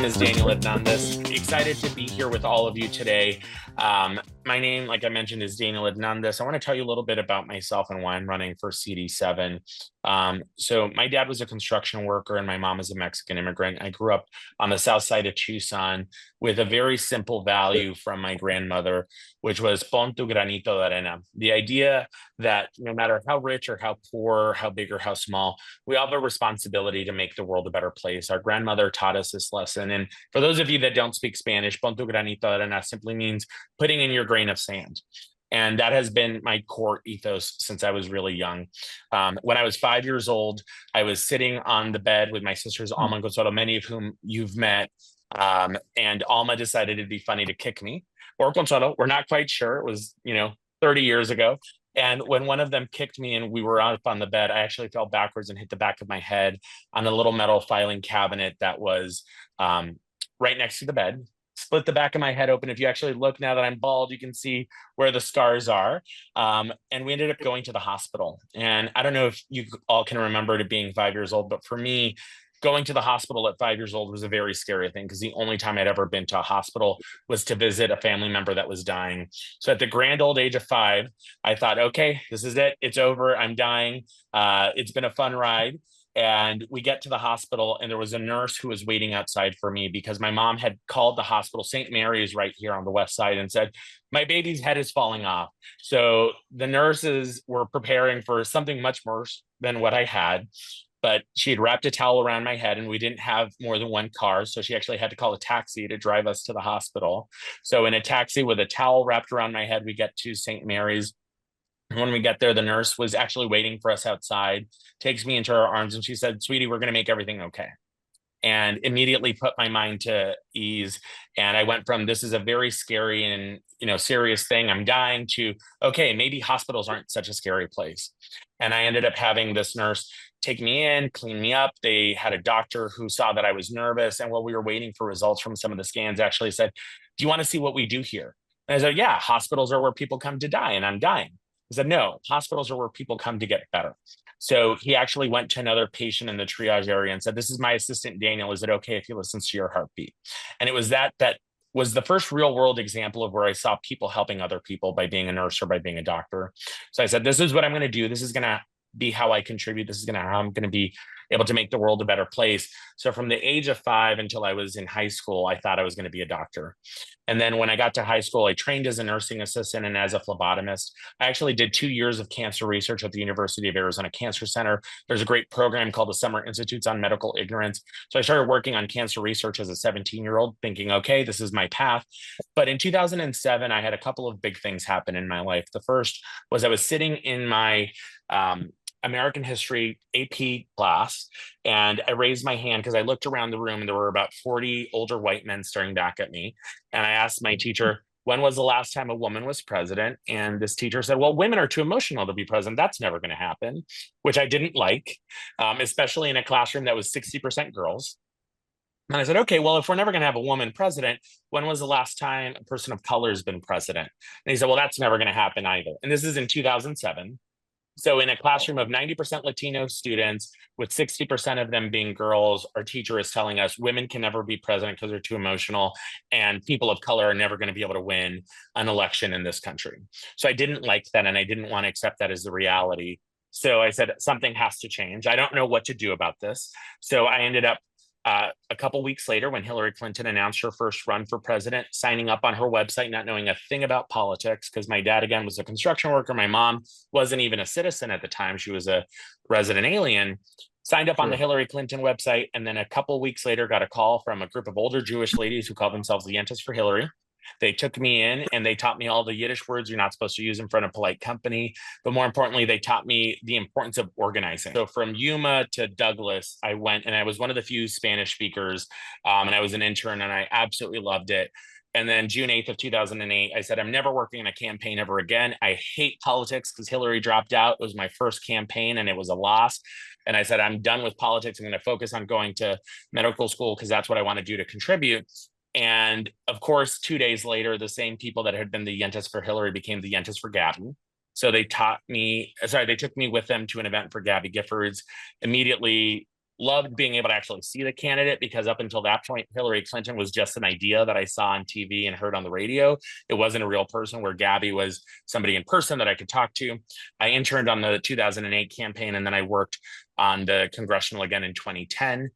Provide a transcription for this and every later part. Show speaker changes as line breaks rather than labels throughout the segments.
name is Daniel Hernandez. Excited to be here with all of you today. My name, like I mentioned, is Daniel Hernandez. I want to tell you a little bit about myself and why I'm running for CD7. So my dad was a construction worker and my mom is a Mexican immigrant. I grew up on the south side of Tucson with a very simple value from my grandmother, which was pon tu granito de arena. The idea that no matter how rich or how poor, how big or how small, we all have a responsibility to make the world a better place. Our grandmother taught us this lesson. And for those of you that don't speak Spanish, pon tu granito de arena simply means putting in your grain of sand. And that has been my core ethos since I was really young. When I was 5 years old, I was sitting on the bed with my sisters, Alma and Consuelo, many of whom you've met. And Alma decided it'd be funny to kick me, or Consuelo, we're not quite sure. It was, 30 years ago. And when one of them kicked me and we were up on the bed, I actually fell backwards and hit the back of my head on a little metal filing cabinet that was right next to the bed. Split the back of my head open. If you actually look now that I'm bald, you can see where the scars are. And we ended up going to the hospital. And I don't know if you all can remember it being 5 years old, but for me, going to the hospital at 5 years old was a very scary thing because the only time I'd ever been to a hospital was to visit a family member that was dying. So at the grand old age of 5, I thought, okay, this is it. It's over. I'm dying. It's been a fun ride. And we get to the hospital and there was a nurse who was waiting outside for me because my mom had called the hospital. St. Mary's right here on the west side and said, my baby's head is falling off. So the nurses were preparing for something much worse than what I had. But she had wrapped a towel around my head and we didn't have more than one car. So she actually had to call a taxi to drive us to the hospital. So in a taxi with a towel wrapped around my head, we get to St. Mary's. When we get there, the nurse was actually waiting for us outside, takes me into her arms and she said, sweetie, we're going to make everything okay. And immediately put my mind to ease. And I went from, this is a very scary and, serious thing, I'm dying, to, okay, maybe hospitals aren't such a scary place. And I ended up having this nurse take me in, clean me up. They had a doctor who saw that I was nervous. And while we were waiting for results from some of the scans, actually said, do you want to see what we do here? And I said, yeah, hospitals are where people come to die and I'm dying. He said, no, hospitals are where people come to get better. So he actually went to another patient in the triage area and said, this is my assistant, Daniel. Is it okay if he listens to your heartbeat? And it was that was the first real world example of where I saw people helping other people by being a nurse or by being a doctor. So I said, this is what I'm going to do. This is going to be how I contribute. This is how I'm going to be able to make the world a better place. So from the age of 5 until I was in high school, I thought I was going to be a doctor. And then when I got to high school, I trained as a nursing assistant and as a phlebotomist. I actually did 2 years of cancer research at the University of Arizona Cancer Center. There's a great program called the Summer Institutes on Medical Ignorance. So I started working on cancer research as a 17-year-old, thinking, okay, this is my path. But in 2007, I had a couple of big things happen in my life. The first was I was sitting in my American history AP class. And I raised my hand because I looked around the room and there were about 40 older white men staring back at me. And I asked my teacher, when was the last time a woman was president? And this teacher said, well, women are too emotional to be president. That's never going to happen, which I didn't like, especially in a classroom that was 60% girls. And I said, okay, well, if we're never going to have a woman president, when was the last time a person of color has been president? And he said, well, that's never going to happen either. And this is in 2007. So in a classroom of 90% Latino students, with 60% of them being girls, our teacher is telling us women can never be president because they're too emotional, and people of color are never going to be able to win an election in this country. So I didn't like that, and I didn't want to accept that as the reality. So I said, something has to change. I don't know what to do about this. So I ended up a couple weeks later, when Hillary Clinton announced her first run for president, signing up on her website, not knowing a thing about politics, because my dad, again, was a construction worker. My mom wasn't even a citizen at the time. She was a resident alien. Signed up on the Hillary Clinton website. And then a couple weeks later, got a call from a group of older Jewish ladies who called themselves the Yentas for Hillary. They took me in and they taught me all the Yiddish words you're not supposed to use in front of polite company. But more importantly, they taught me the importance of organizing. So from Yuma to Douglas, I went, and I was one of the few Spanish speakers, and I was an intern and I absolutely loved it. And then June 8th of 2008, I said, I'm never working in a campaign ever again. I hate politics because Hillary dropped out. It was my first campaign and it was a loss. And I said, I'm done with politics. I'm going to focus on going to medical school because that's what I want to do to contribute. And of course, 2 days later, the same people that had been the Yentas for Hillary became the Yentas for Gabby. So they took me with them to an event for Gabby Giffords, immediately Loved being able to actually see the candidate, because up until that point, Hillary Clinton was just an idea that I saw on TV and heard on the radio. It wasn't a real person, where Gabby was somebody in person that I could talk to. I interned on the 2008 campaign, and then I worked on the Congressional again in 2010.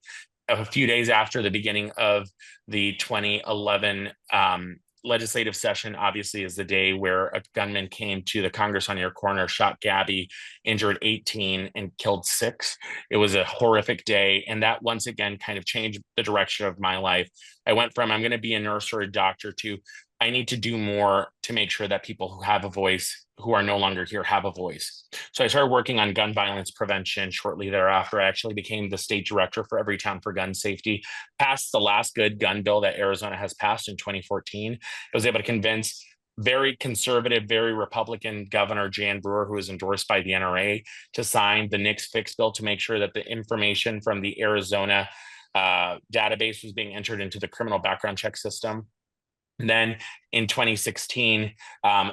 A few days after the beginning of the 2011 legislative session, obviously, is the day where a gunman came to the Congress on your corner, shot Gabby, injured 18, and killed 6. It was a horrific day. And that once again kind of changed the direction of my life. I went from, I'm going to be a nurse or a doctor, to I need to do more to make sure that people who have a voice, who are no longer here, have a voice. So I started working on gun violence prevention. Shortly thereafter, I actually became the state director for Everytown for Gun Safety, passed the last good gun bill that Arizona has passed in 2014. I was able to convince very conservative, very Republican Governor Jan Brewer, who was endorsed by the NRA, to sign the Nix Fix bill to make sure that the information from the Arizona database was being entered into the criminal background check system. And then in 2016,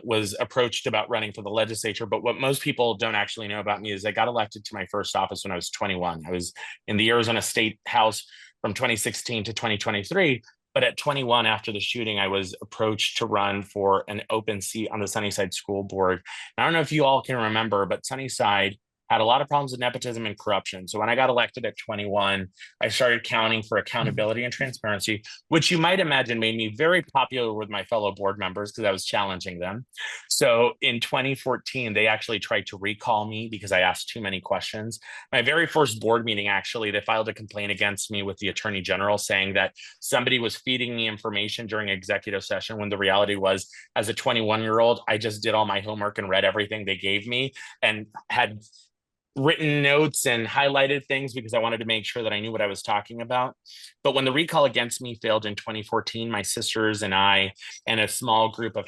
was approached about running for the legislature. But what most people don't actually know about me is I got elected to my first office when I was 21. I was in the Arizona State House from 2016 to 2023. But at 21, after the shooting, I was approached to run for an open seat on the Sunnyside School Board. And I don't know if you all can remember, but Sunnyside had a lot of problems with nepotism and corruption. So when I got elected at 21, I started counting for accountability and transparency, which you might imagine made me very popular with my fellow board members because I was challenging them. So in 2014, they actually tried to recall me because I asked too many questions. My very first board meeting, actually, they filed a complaint against me with the Attorney General, saying that somebody was feeding me information during executive session, when the reality was, as a 21-year-old, I just did all my homework and read everything they gave me and had written notes and highlighted things because I wanted to make sure that I knew what I was talking about. But when the recall against me failed in 2014, my sisters and I and a small group of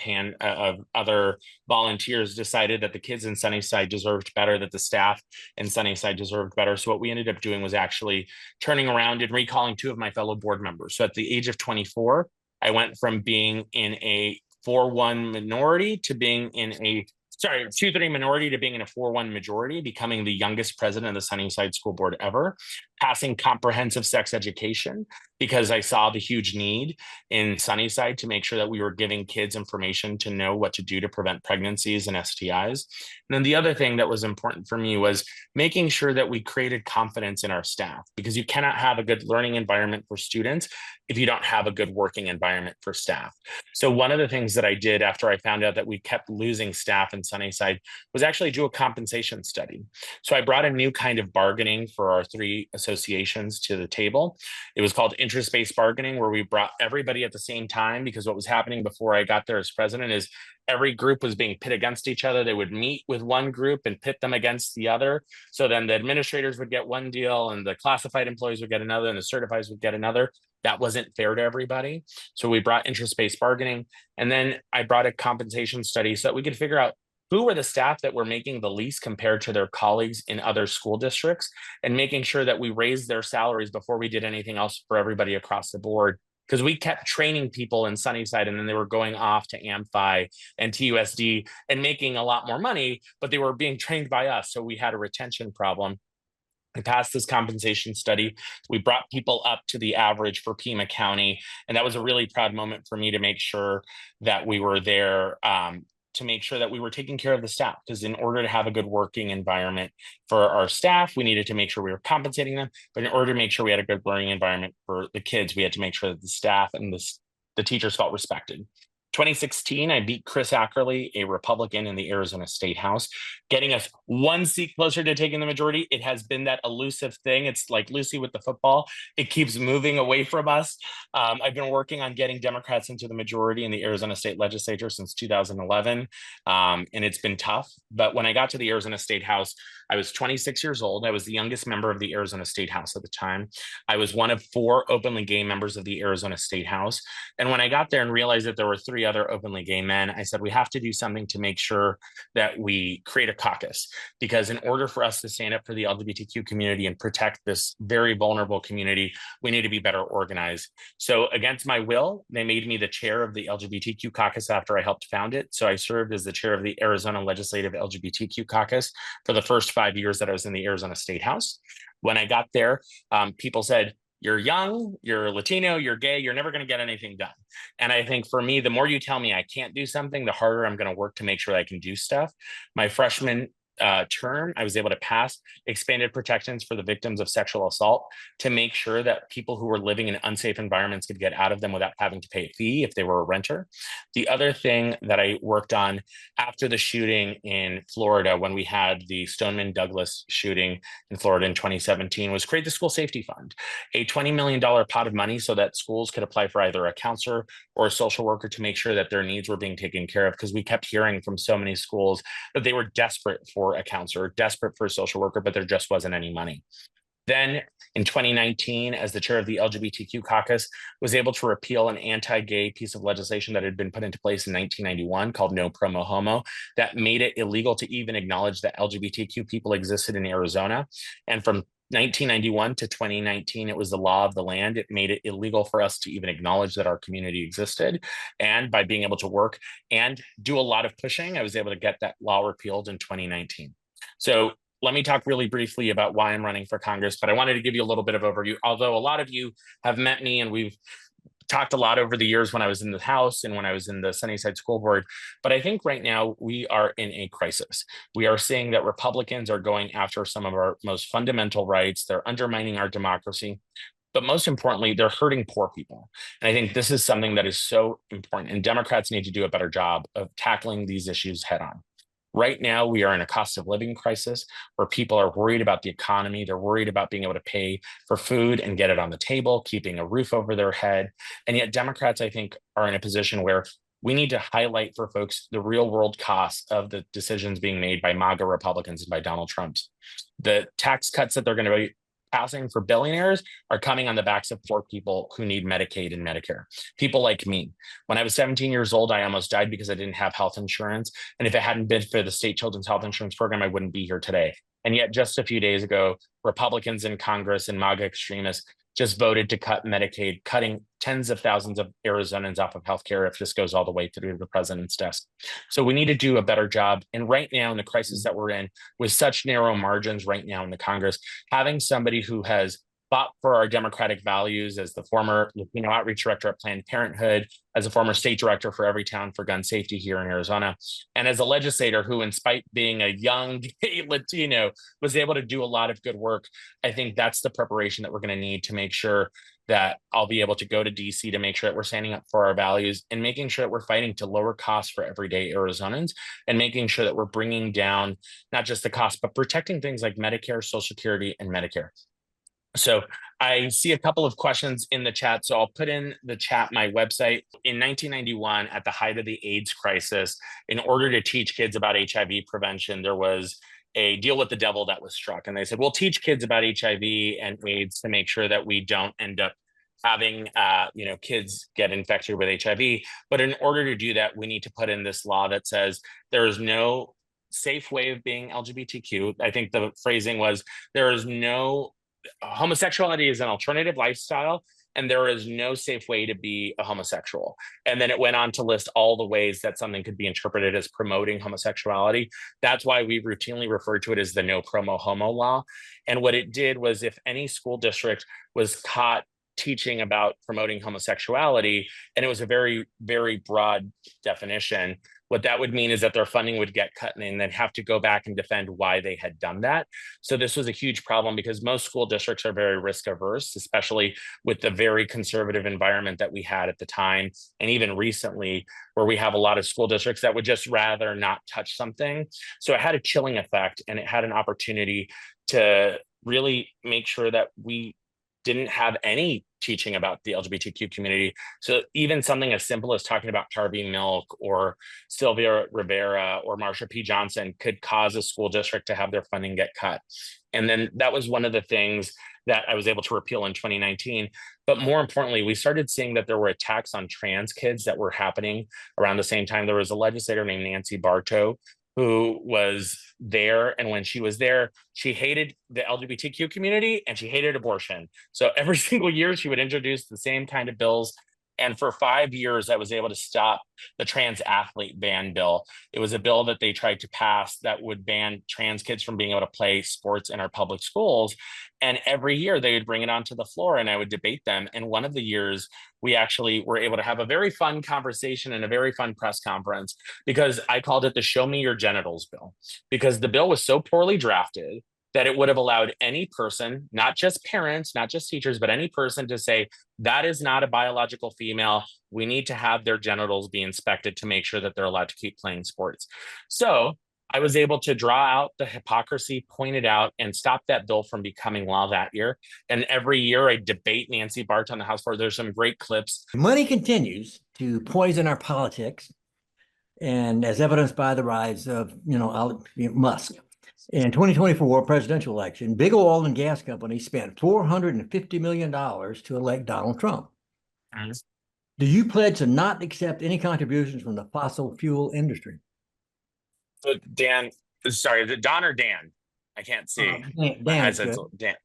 other volunteers decided that the kids in Sunnyside deserved better, that the staff in Sunnyside deserved better. So what we ended up doing was actually turning around and recalling 2 of my fellow board members. So at the age of 24, I went from being in a 4-1 minority to being in a 2-3 minority to being in a 4-1 majority, becoming the youngest president of the Sunnyside School Board ever, passing comprehensive sex education because I saw the huge need in Sunnyside to make sure that we were giving kids information to know what to do to prevent pregnancies and STIs. And then the other thing that was important for me was making sure that we created confidence in our staff, because you cannot have a good learning environment for students if you don't have a good working environment for staff. So one of the things that I did after I found out that we kept losing staff in Sunnyside was actually do a compensation study. So I brought a new kind of bargaining for our 3 associations to the table. It was called interest-based bargaining, where we brought everybody at the same time, because what was happening before I got there as president is every group was being pit against each other. They would meet with one group and pit them against the other. So then the administrators would get one deal and the classified employees would get another and the certifieds would get another. That wasn't fair to everybody. So we brought interest-based bargaining. And then I brought a compensation study so that we could figure out who were the staff that were making the least compared to their colleagues in other school districts, and making sure that we raised their salaries before we did anything else for everybody across the board. Because we kept training people in Sunnyside, and then they were going off to Amphi and TUSD and making a lot more money, but they were being trained by us. So we had a retention problem. We passed this compensation study. We brought people up to the average for Pima County. And that was a really proud moment for me to make sure that we were there, to make sure that we were taking care of the staff. Because in order to have a good working environment for our staff, we needed to make sure we were compensating them. But in order to make sure we had a good learning environment for the kids, we had to make sure that the staff and the teachers felt respected. 2016, I beat Chris Ackerley, a Republican in the Arizona State House, getting us 1 seat closer to taking the majority. It has been that elusive thing. It's like Lucy with the football. It keeps moving away from us. I've been working on getting Democrats into the majority in the Arizona State Legislature since 2011, and it's been tough. But when I got to the Arizona State House, I was 26 years old. I was the youngest member of the Arizona State House at the time. I was one of 4 openly gay members of the Arizona State House. And when I got there and realized that there were 3 every other openly gay men, I said, we have to do something to make sure that we create a caucus, because in order for us to stand up for the LGBTQ community and protect this very vulnerable community, we need to be better organized. So against my will, they made me the chair of the LGBTQ caucus after I helped found it. So I served as the chair of the Arizona Legislative LGBTQ caucus for the first 5 years that I was in the Arizona State House. When I got there, people said, you're young, you're Latino, you're gay, you're never going to get anything done. And I think for me, the more you tell me I can't do something, the harder I'm going to work to make sure I can do stuff. My freshman term, I was able to pass expanded protections for the victims of sexual assault to make sure that people who were living in unsafe environments could get out of them without having to pay a fee if they were a renter. The other thing that I worked on after the shooting in Florida, when we had the Stoneman Douglas shooting in Florida in 2017, was create the school safety fund, a $20 million pot of money so that schools could apply for either a counselor or a social worker to make sure that their needs were being taken care of, because we kept hearing from so many schools that they were desperate for a counselor, desperate for a social worker, but there just wasn't any money. Then in 2019, as the chair of the LGBTQ caucus, was able to repeal an anti-gay piece of legislation that had been put into place in 1991 called No Promo Homo, that made it illegal to even acknowledge that LGBTQ people existed in Arizona. And from 1991 to 2019, it was the law of the land. It made it illegal for us to even acknowledge that our community existed. And by being able to work and do a lot of pushing, I was able to get that law repealed in 2019. So let me talk really briefly about why I'm running for Congress, but I wanted to give you a little bit of overview. Although a lot of you have met me and we've talked a lot over the years when I was in the House and when I was in the Sunnyside School Board, but I think right now we are in a crisis. We are seeing that Republicans are going after some of our most fundamental rights. They're undermining our democracy. But most importantly, they're hurting poor people. And I think this is something that is so important. And Democrats need to do a better job of tackling these issues head on. Right now, we are in a cost of living crisis where people are worried about the economy. They're worried about being able to pay for food and get it on the table, keeping a roof over their head. And yet Democrats, I think, are in a position where we need to highlight for folks the real world costs of the decisions being made by MAGA Republicans and by Donald Trump. The tax cuts that they're going to be passing for billionaires are coming on the backs of poor people who need Medicaid and Medicare. People like me. When I was 17 years old, I almost died because I didn't have health insurance. And if it hadn't been for the state children's health insurance program, I wouldn't be here today. And yet just a few days ago, Republicans in Congress and MAGA extremists just voted to cut Medicaid, cutting tens of thousands of Arizonans off of healthcare if this goes all the way through the president's desk. So we need to do a better job. And right now, in the crisis that we're in, with such narrow margins right now in the Congress, having somebody who has fought for our democratic values as the former Latino outreach director at Planned Parenthood, as a former state director for Everytown for gun safety here in Arizona, and as a legislator who, in spite being a young gay Latino, was able to do a lot of good work. I think that's the preparation that we're going to need to make sure that I'll be able to go to DC to make sure that we're standing up for our values and making sure that we're fighting to lower costs for everyday Arizonans and making sure that we're bringing down not just the cost, but protecting things like Medicare, Social Security, and Medicare. So I see a couple of questions in the chat. So I'll put in the chat my website. In 1991, at the height of the AIDS crisis, in order to teach kids about HIV prevention, there was a deal with the devil that was struck. And they said, we'll teach kids about HIV and AIDS to make sure that we don't end up having kids get infected with HIV. But in order to do that, we need to put in this law that says there is no safe way of being LGBTQ. I think the phrasing was there is no homosexuality is an alternative lifestyle, and there is no safe way to be a homosexual. And then it went on to list all the ways that something could be interpreted as promoting homosexuality. That's why we routinely refer to it as the No Promo Homo law. And what it did was, if any school district was caught teaching about promoting homosexuality, and it was a very, very broad definition, what that would mean is that their funding would get cut and then have to go back and defend why they had done that. So this was a huge problem because most school districts are very risk averse, especially with the very conservative environment that we had at the time. And even recently, where we have a lot of school districts that would just rather not touch something. So it had a chilling effect, and it had an opportunity to really make sure that we didn't have any teaching about the LGBTQ community. So even something as simple as talking about Harvey Milk or Sylvia Rivera or Marsha P. Johnson could cause a school district to have their funding get cut. And then that was one of the things that I was able to repeal in 2019. But more importantly, we started seeing that there were attacks on trans kids that were happening around the same time. There was a legislator named Nancy Bartow who was there. And when she was there, she hated the LGBTQ community and she hated abortion. So every single year, she would introduce the same kind of bills. And for 5 years, I was able to stop the trans athlete ban bill. It was a bill that they tried to pass that would ban trans kids from being able to play sports in our public schools. And every year they would bring it onto the floor and I would debate them. And one of the years, we actually were able to have a very fun conversation and a very fun press conference because I called it the Show Me Your Genitals bill, because the bill was so poorly drafted that it would have allowed any person, not just parents, not just teachers, but any person to say, that is not a biological female. We need to have their genitals be inspected to make sure that they're allowed to keep playing sports. So I was able to draw out the hypocrisy, point it out, and stop that bill from becoming law that year. And every year I debate Nancy Bartow on the House floor. There's some great clips.
Money continues to poison our politics, and as evidenced by the rise of, Musk. In 2024 presidential election, big oil and gas companies spent $450 million to elect Donald Trump. Do you pledge to not accept any contributions from the fossil fuel industry?
So Dan, sorry, is it Don or Dan? I can't see. Dan.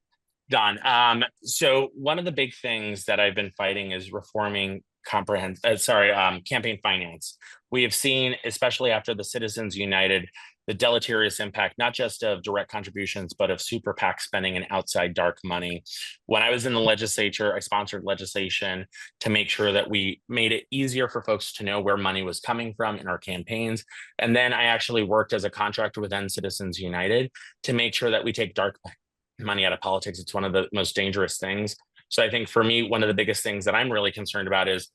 Don. So one of the big things that I've been fighting is reforming campaign finance. We have seen, especially after the Citizens United, the deleterious impact, not just of direct contributions, but of super PAC spending and outside dark money. When I was in the legislature, I sponsored legislation to make sure that we made it easier for folks to know where money was coming from in our campaigns. And then I actually worked as a contractor with Citizens United to make sure that we take dark money out of politics. It's one of the most dangerous things. So I think for me, one of the biggest things that I'm really concerned about is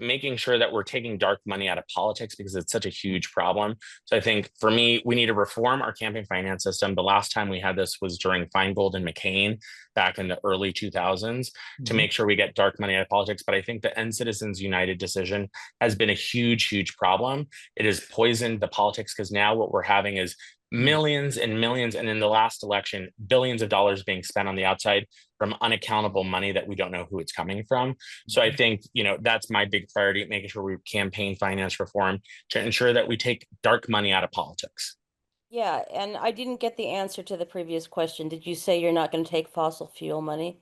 making sure that we're taking dark money out of politics because it's such a huge problem. So I think for me, we need to reform our campaign finance system. The last time we had this was during Feingold and McCain back in the early 2000s to make sure we get dark money out of politics. But I think the End Citizens United decision has been a huge, huge problem. It has poisoned the politics because now what we're having is millions and millions, and in the last election, billions of dollars being spent on the outside from unaccountable money that we don't know who it's coming from. So I think, that's my big priority, making sure we campaign finance reform to ensure that we take dark money out of politics.
Yeah, and I didn't get the answer to the previous question. Did you say you're not going to take fossil fuel money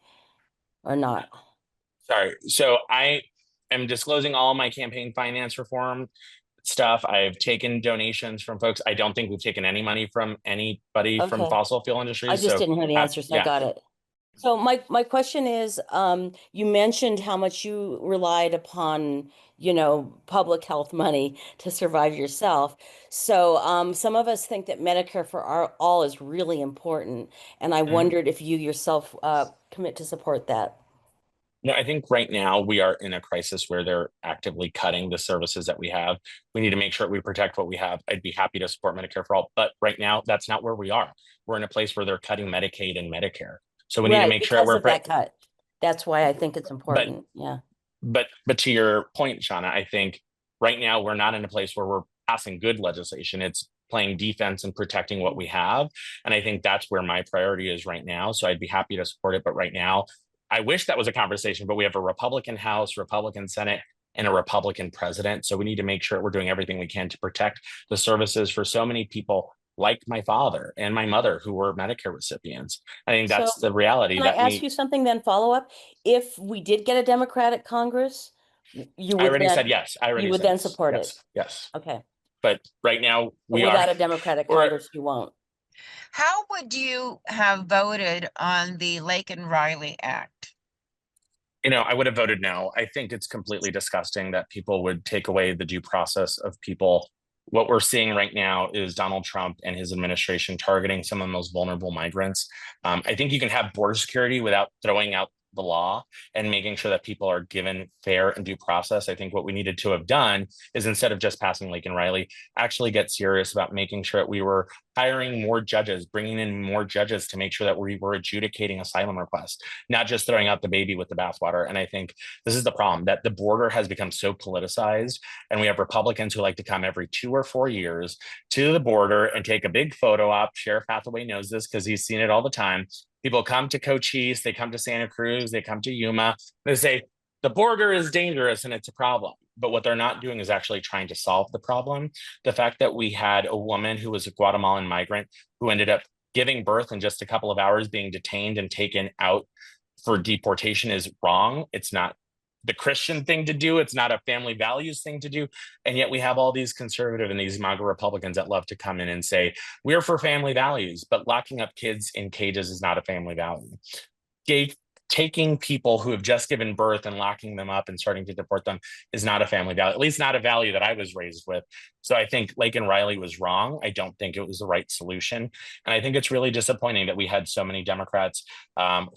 or not?
Sorry. So I am disclosing all my campaign finance reform stuff. I've taken donations from folks. I don't think we've taken any money from anybody from fossil fuel industry.
I just didn't hear the answer, so I got it. So my question is, you mentioned how much you relied upon, public health money to survive yourself. So some of us think that Medicare for all is really important. And I wondered if you yourself commit to support that.
No, I think right now we are in a crisis where they're actively cutting the services that we have. We need to make sure we protect what we have. I'd be happy to support Medicare for all, but right now that's not where we are. We're in a place where they're cutting Medicaid and Medicare. So we need to make sure we're
that cut. That's why I think it's important.
But to your point, Shauna, I think right now we're not in a place where we're passing good legislation. It's playing defense and protecting what we have. And I think that's where my priority is right now. So I'd be happy to support it. But right now, I wish that was a conversation, but we have a Republican House, Republican Senate, and a Republican president. So we need to make sure we're doing everything we can to protect the services for so many people like my father and my mother who were Medicare recipients. I think that's the reality.
Can I ask you something then, follow up? If we did get a Democratic Congress, you would
I already said yes.
You would then support it?
Yes.
Okay.
But right now
without a Democratic Congress, you won't.
How would you have voted on the Lake and Riley Act?
I would have voted no. I think it's completely disgusting that people would take away the due process of people. What we're seeing right now is Donald Trump and his administration targeting some of the most vulnerable migrants. I think you can have border security without throwing out the law and making sure that people are given fair and due process. I think what we needed to have done is, instead of just passing Laken Riley, actually get serious about making sure that we were hiring more judges, bringing in more judges to make sure that we were adjudicating asylum requests, not just throwing out the baby with the bathwater. And I think this is the problem, that the border has become so politicized, and we have Republicans who like to come every 2 or 4 years to the border and take a big photo op. Sheriff Hathaway knows this because he's seen it all the time. People come to Cochise, they come to Santa Cruz, they come to Yuma, they say, the border is dangerous and it's a problem. But what they're not doing is actually trying to solve the problem. The fact that we had a woman who was a Guatemalan migrant who ended up giving birth in just a couple of hours, being detained and taken out for deportation is wrong. It's not the Christian thing to do. It's not a family values thing to do. And yet we have all these conservative and these MAGA Republicans that love to come in and say, we're for family values, but locking up kids in cages is not a family value. Taking people who have just given birth and locking them up and starting to deport them is not a family value, at least not a value that I was raised with. So I think Laken Riley was wrong. I don't think it was the right solution. And I think it's really disappointing that we had so many Democrats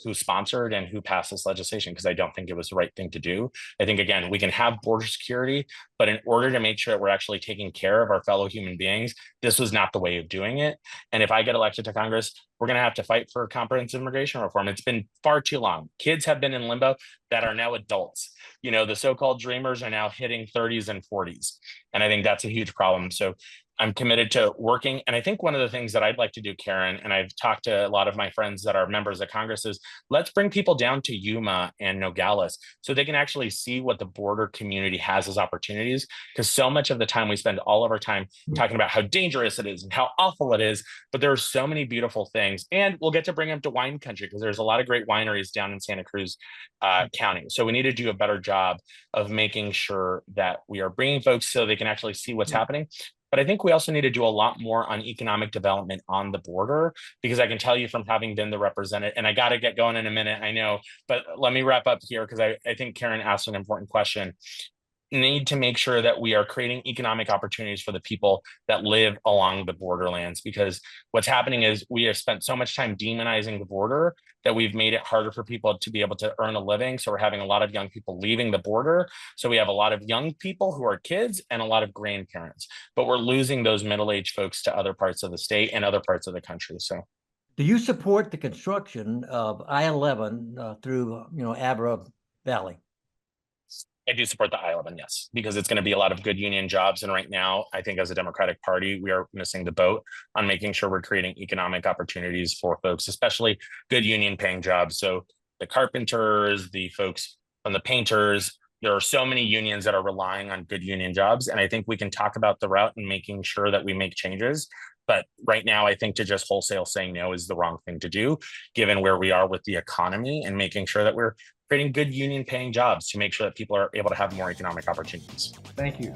who sponsored and who passed this legislation, because I don't think it was the right thing to do. I think, again, we can have border security, but in order to make sure that we're actually taking care of our fellow human beings, this was not the way of doing it. And if I get elected to Congress, we're going to have to fight for comprehensive immigration reform. It's been far too long. Kids have been in limbo that are now adults. You know, the so-called dreamers are now hitting 30s and 40s. And I think that's a huge problem. So I'm committed to working. And I think one of the things that I'd like to do, Karen, and I've talked to a lot of my friends that are members of Congress, is let's bring people down to Yuma and Nogales so they can actually see what the border community has as opportunities. Because so much of the time we spend all of our time talking about how dangerous it is and how awful it is, but there are so many beautiful things. And we'll get to bring them to wine country, because there's a lot of great wineries down in Santa Cruz County. So we need to do a better job of making sure that we are bringing folks so they can actually see what's happening. But I think we also need to do a lot more on economic development on the border, because I can tell you from having been the representative, and I got to get going in a minute, I know, but let me wrap up here, because I think Karen asked an important question. Need to make sure that we are creating economic opportunities for the people that live along the borderlands, because what's happening is we have spent so much time demonizing the border that we've made it harder for people to be able to earn a living. So we're having a lot of young people leaving the border. So we have a lot of young people who are kids and a lot of grandparents, but we're losing those middle-aged folks to other parts of the state and other parts of the country. So
do you support the construction of I-11 through, Abra Valley?
I do support the I-11, yes, because it's going to be a lot of good union jobs. And right now, I think as a Democratic Party, we are missing the boat on making sure we're creating economic opportunities for folks, especially good union paying jobs. So the carpenters, the folks from the painters, there are so many unions that are relying on good union jobs. And I think we can talk about the route and making sure that we make changes. But right now, I think to just wholesale saying no is the wrong thing to do, given where we are with the economy, and making sure that we're creating good union paying jobs to make sure that people are able to have more economic opportunities.
Thank you.